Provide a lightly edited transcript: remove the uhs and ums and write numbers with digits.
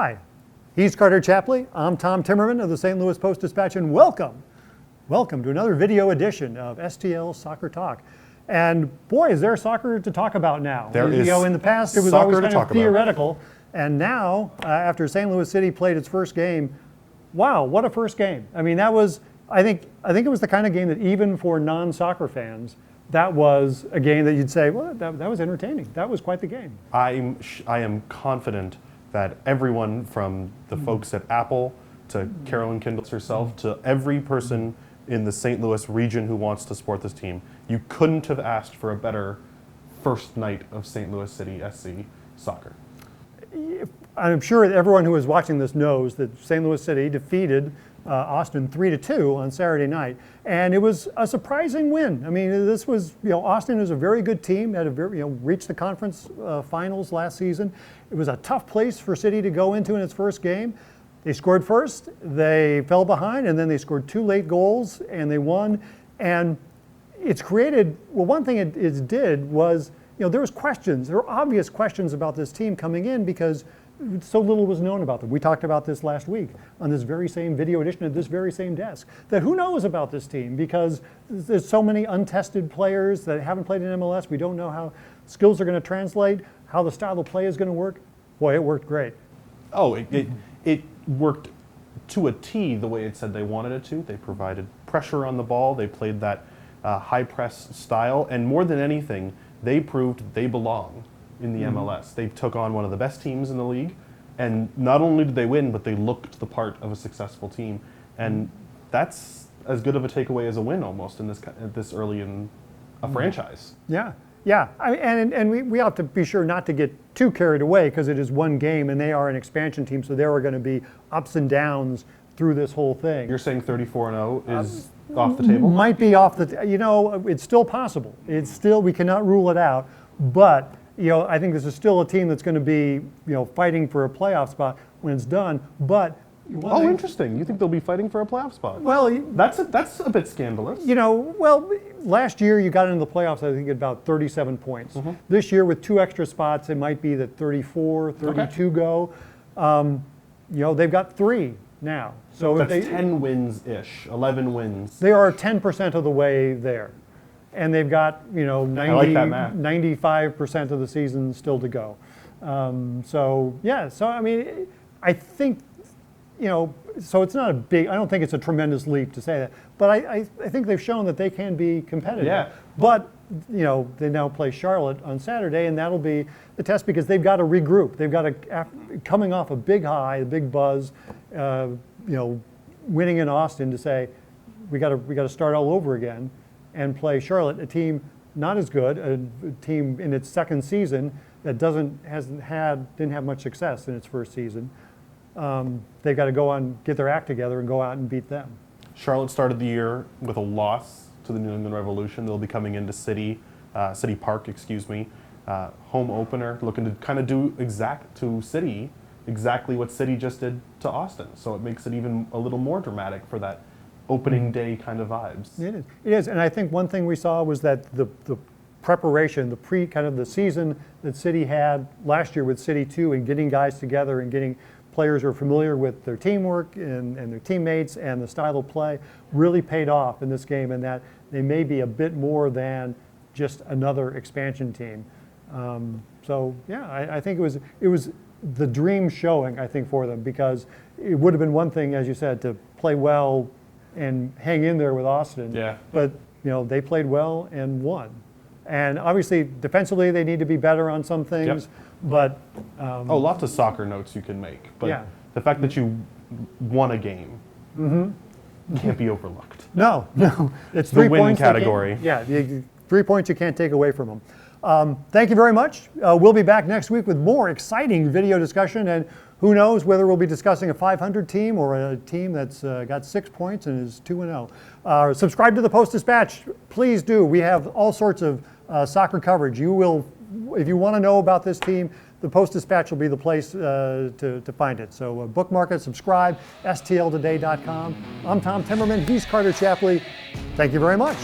Hi, he's Carter Chapley. I'm Tom Timmerman of the St. Louis Post-Dispatch, and welcome to another video edition of STL Soccer Talk. And boy, is there soccer to talk about now. There is. In the past, it was always kind of theoretical. And now, after St. Louis City played its first game, wow, what a first game. I mean, that was, I think it was the kind of game that even for non-soccer fans, that was a game that you'd say, well, that was entertaining. That was quite the game. I am confident that everyone from the folks at Apple to Carolyn Kindles herself to every person in the St. Louis region who wants to support this team, you couldn't have asked for a better first night of St. Louis City SC soccer. I'm sure that everyone who is watching this knows that St. Louis City defeated Austin 3-2 on Saturday night, and it was a surprising win. I mean, this was, Austin is a very good team, had reached the conference finals last season. It was a tough place for City to go into in its first game. They scored first, they fell behind, and then they scored 2 late goals, and they won. And it's created, well, one thing it did was, there was questions. There were obvious questions about this team coming in because so little was known about them. We talked about this last week on this very same video edition at this very same desk, that who knows about this team because there's so many untested players that haven't played in MLS. We don't know how skills are going to translate, how the style of play is going to work. Boy, it worked great. Oh, it worked to a T the way it said they wanted it to. They provided pressure on the ball. They played that high press style. And more than anything, they proved they belong in the MLS. They took on one of the best teams in the league, and not only did they win, but they looked the part of a successful team, and that's as good of a takeaway as a win almost in this early in a franchise. Yeah, and we have to be sure not to get too carried away because it is one game and they are an expansion team, so there are going to be ups and downs through this whole thing. You're saying 34-0 is off the table? Might be off the, it's still possible. It's still, we cannot rule it out, but I think this is still a team that's going to be, fighting for a playoff spot when it's done. But interesting. You think they'll be fighting for a playoff spot? Well, that's a bit scandalous. Well, last year you got into the playoffs, I think, at about 37 points. Mm-hmm. This year, with 2 extra spots, it might be that 34, 32 go. They've got 3 now. So that's 10 wins-ish, 11 wins. They are 10% of the way there. And they've got, 95% of the season still to go. I mean, I think, so it's not I don't think it's a tremendous leap to say that, but I think they've shown that they can be competitive. Yeah. But, they now play Charlotte on Saturday, and that'll be the test because they've got to regroup. They've got to, coming off a big high, a big buzz, winning in Austin to say, we got to start all over again and play Charlotte, a team not as good, a team in its second season that didn't have much success in its first season. They've got to go on, get their act together and go out and beat them. Charlotte started the year with a loss to the New England Revolution. They'll be coming into City Park, home opener, looking to kind of do exactly what City just did to Austin. So it makes it even a little more dramatic for that opening day kind of vibes. It is, and I think one thing we saw was that the preparation, the season that City had last year with City 2 and getting guys together and getting players who are familiar with their teamwork and their teammates and the style of play really paid off in this game, and that they may be a bit more than just another expansion team. I think it was the dream showing, I think, for them, because it would have been one thing, as you said, to play well and hang in there with Austin. Yeah. But they played well and won. And obviously, defensively, they need to be better on some things. Yep. But lots of soccer notes you can make. But the fact that you won a game can't be overlooked. No, it's the 3 win points. Category. 3 points you can't take away from them. Thank you very much. We'll be back next week with more exciting video discussion, and who knows whether we'll be discussing a 500 team or a team that's got 6 points and is 2-0. Subscribe to the Post-Dispatch. Please do. We have all sorts of soccer coverage. You will, if you want to know about this team, the Post-Dispatch will be the place to find it. So bookmark it, subscribe, stltoday.com. I'm Tom Timmerman. He's Carter Chapley. Thank you very much.